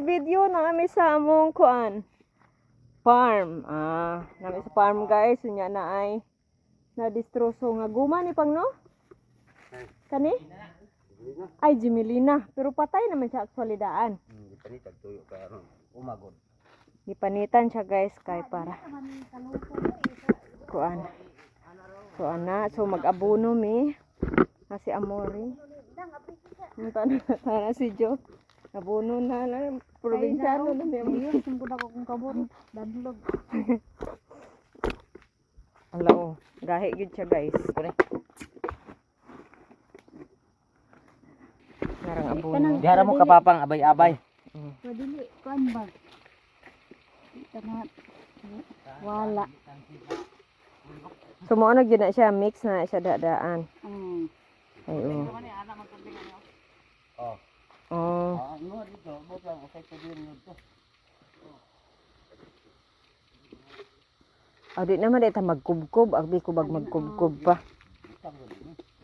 video namin sa among kuan farm. Namin sa farm guys, unya na ay na-destroso nga guma ni pang no? Kani? Ay Jimelina, pero patay naman siya actually daan. Gipanitag tuyo karon. Umagod. Gipanitan siya guys kay para kuan. So ana, so mag-abono mi na si Amori. Sana si Jo. Abono na lang probinsyano na mi. Yes, sungkod ako kung kaburo. Dadlog. Hello, gahi gid siya guys. Narang abono. Dihara mo kapapang abay-abay. Pwede kuan ba? Tanat. Wala. So mo na gyud na siya mix na siya dadaan. Ay oh. Oh. Oh. Ano dito, bot lang usay ko din dito. Di naman dito magkubkob, agdi ko bag magkubkob pa.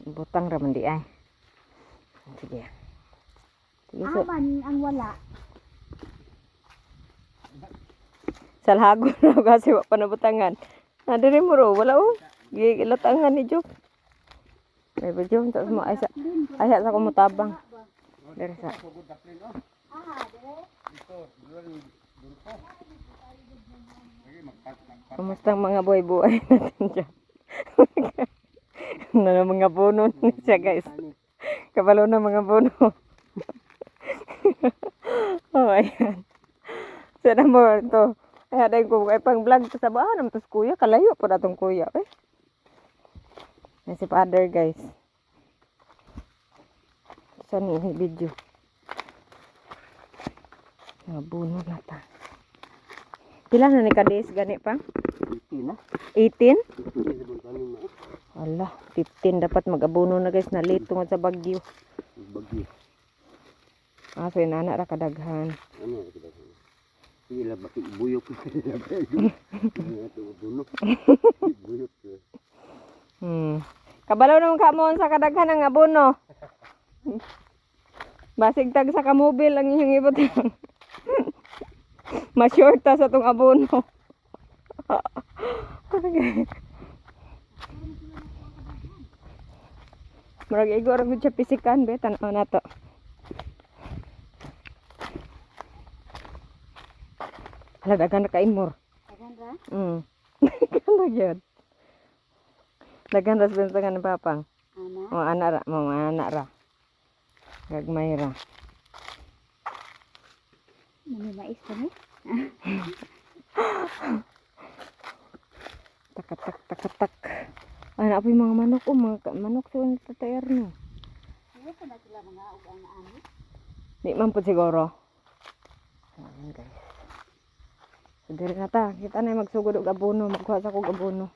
Butang raman di ay. Sige. Sige so. Aman ang wala. Salhago na kasi wa panabutangan. Na diri mo ro, wala oh. Gilatangan ni Job. Ay ba Job, tas mo ay sa ko mutabang. Dere sa. Kumusta ang mga buhay-buhay natin dyan? Na mga bono siya guys. Kabalo na mga bono. Oh ayan. Sana mo ito. Ay haday ko ay pang vlog sa bahan naman tas kuya. Kalayo po na tong kuya. Yan si father guys. Saan ini video? Nabuno na ta. Pila na ni kadis gani pa? 18 na. 18? Ano Ala, 15 dapat mag-abono na guys na late tungod sa bagyo. bagyo. So inana ra kadaghan. Ano kita. Pila ba buyok ko sila ba? Ito duno. Buyok. Kabalaw naman ka mo sa kadaghan ng abono. Basig tag sa kamobil ang inyong ibutang. Masyorta sa tong abono. Murag igo ra gud siya pisikan be tan-aw nato. Hala dagan na kaimor. Dagan ra? Dagan gyud. Dagan ras bentangan ni papang. Ana. O anak ra, mo anak ra. Gagmay ra. May mais pa ni? Tak. Anak po yung mga manok mga manok sa yung tatayar no. Ano pa na sila mga ugang na ani? Di man po siguro. Ayan guys. So diri na ta, kita na yung magsugod og abono, magkuha sa kog abono.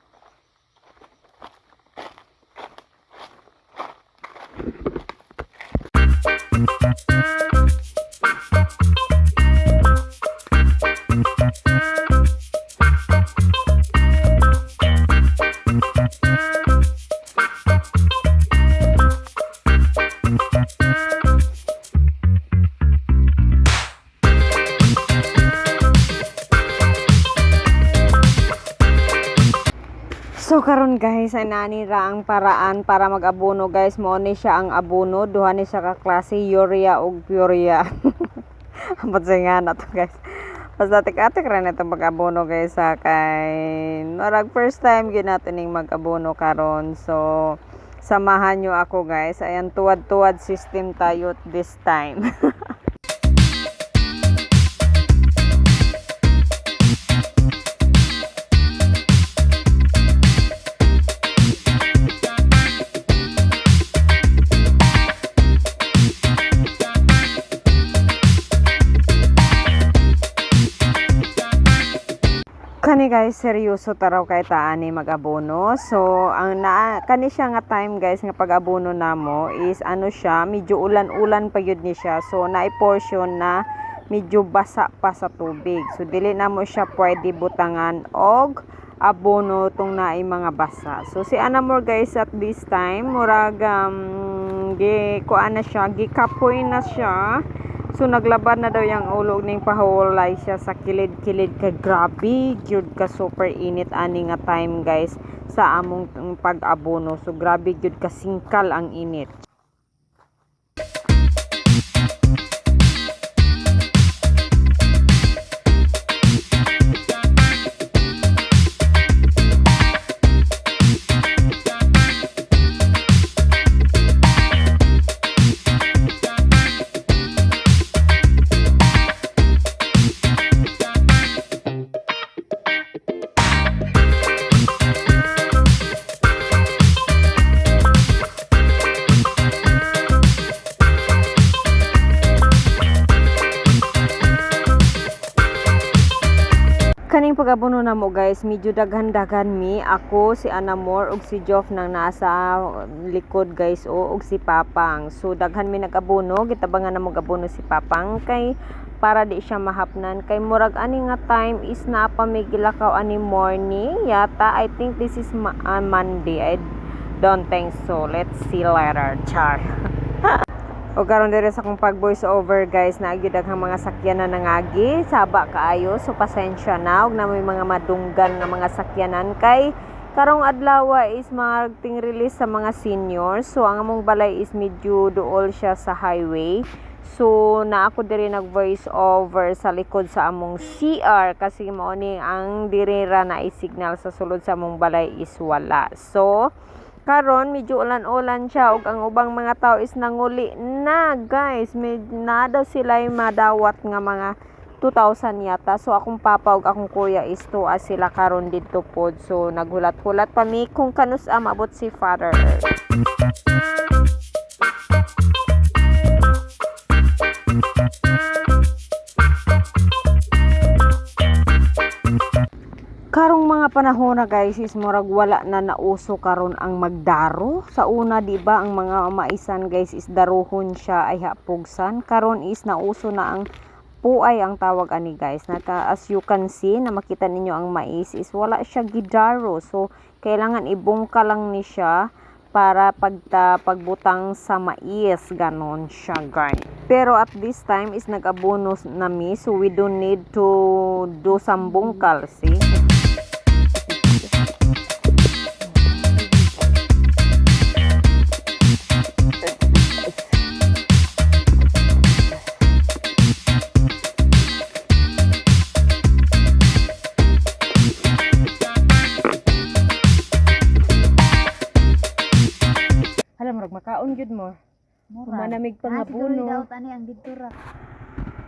So karon guys ay nani ra ang paraan para mag-abono guys. Mo ni siya ang abono, duha ni siya ka klase urea ug purea. Ambot sa nga na to guys. Basta tik-atik ra na itong mag-abono guys sa kay norag first time gyud natin ning mag-abono karon. So samahan nyo ako guys. Ayan tuwad-tuwad system tayo this time. Kani guys, seryoso taraw kay taani mag-abono. So, ang kani siya nga time guys nga pag-abono namo is ano siya, medyo ulan-ulan pa yun ni siya. So, na-portion na medyo basa pa sa tubig. So, dili namo siya pwede butangan og abono tong naay mga basa. So, si Anamor guys at this time, murag kuan na siya, gikapoy na siya. So naglabad na daw yung ulo ning pahulay siya sa kilid-kilid kay grabe gyud ka super init ani nga time guys sa among pag-abono. So grabe gyud ka singkal ang init. Kaning pag-abono na mo guys, medyo daghan-daghan mi. Ako, si Anamor, ug si Joff nang nasa likod guys, o ug si Papang. So daghan mi nag-abono, gitabangan na mo abono si Papang kay para di siya mahapnan. Kay murag ani nga time is na pa may gilakaw ani morning yata. I think this is Monday. I don't think so. Let's see later. Char. O karon dire sa akong pag voice over guys, naagyo daghang mga sakyanan nangagi, saba kaayo, so pasensya na ug na may mga madunggan nga mga sakyanan kay karong adlaw is magting release sa mga seniors. So ang among balay is medyo duol siya sa highway. So na ako diri nag voice over sa likod sa among CR kasi mao ni ang dirira na i-signal sa sulod sa among balay is wala. So karon medyo ulan-ulan siya ug ang ubang mga tao is nanguli na guys. Na daw sila madawat nga mga 2,000 yata. So akong papa ug akong kuya is tuwa sila karon didto pod. So naghulat-hulat pa mi kung kanus maabot si Father Earth. Karong mga panahon na guys is murag wala na nauso karon ang magdaro. Sa una di ba ang mga maisan guys is daruhon siya ay hapugsan. Karon is nauso na ang puay ang tawag ani guys. As you can see na makita ninyo ang mais is wala siya gidaro. So kailangan ibungka lang ni siya para pagbutang sa mais, ganon siya guys. Pero at this time is nag-abono na mi, so we don't need to do some bungkal, see? Alam mo, makaon jud mo. Humanamig pa nga puno.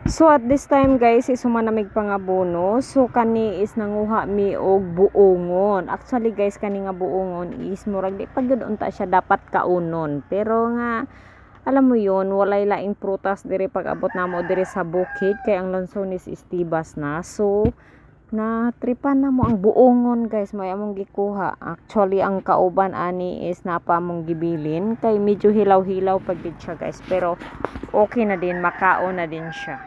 So at this time guys is humanamig pa nga bono. So kani is nanguha mi og buongon. Actually guys kani nga buongon is murag di pag unta siya dapat kaunon. Pero nga alam mo yon walay laing prutas diri pag abot namo diri sa bukid kay ang lansones is tibas na. So na tripan na mo ang buongon guys, may among gikuha. Actually ang kauban ani is napa mong gibilin kay medyo hilaw-hilaw pag gid siya guys, pero okay na din, makaon na din siya.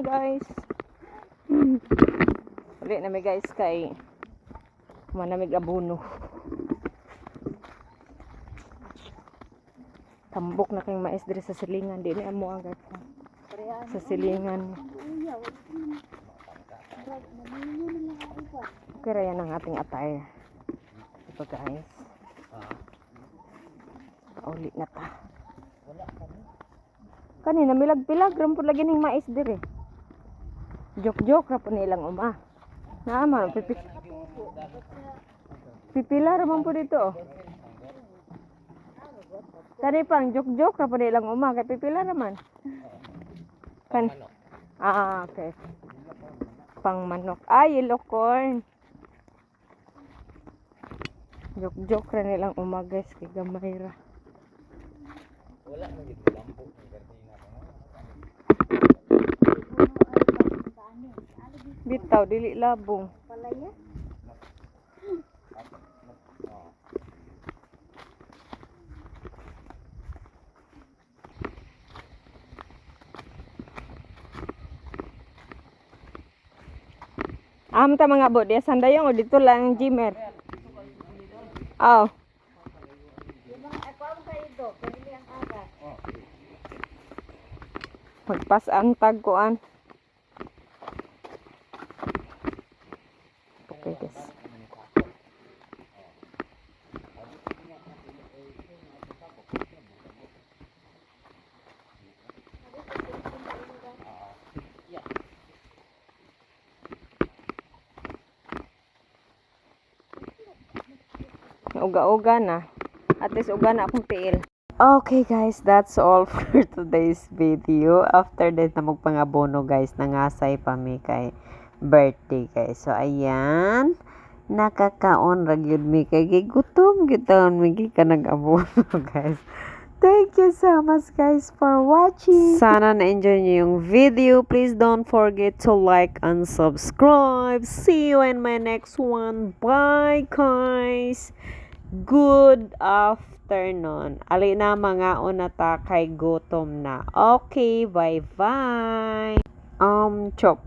na guys. Uli na mi guys kay manamig abono. Tambok na kayong mais diri sa silingan. Di na mo agad sa silingan. Kaya yan ang ating attire. Ito guys. Paulit na ta. Kanina milag-pilag. Rampod lagi ng mais diri. Jok-jok rapon nilang uma. Naman. Pipila raman po dito. Oh. Kani pang jok-jok rapon nilang uma. Kaya pipila raman. Kan. Okay. Pang manok. Yellow corn. Jok-jok ra nilang uma guys. Kay gamay ra. Wala na gid lampo ng gardina ko. Bitaw dili labong. Palaya. Ta mga bod, ya sandayong o dito lang Jimer. Aw. Magpas ang tagkuan. Okay guys. Uga-uga na. At least uga na akong tiil. Okay guys, that's all for today's video. After that na magpangabono guys, nangasay pa mi kay birthday guys. So ayan, nakakaon ra gyud mi kay gutom gitaon mi ka nag-abono guys. Thank you so much guys for watching. Sana na-enjoy niyo yung video. Please don't forget to like and subscribe. See you in my next one. Bye guys. Good afternoon. Ali na mga unata kay gutom na. Okay, bye-bye. Chop.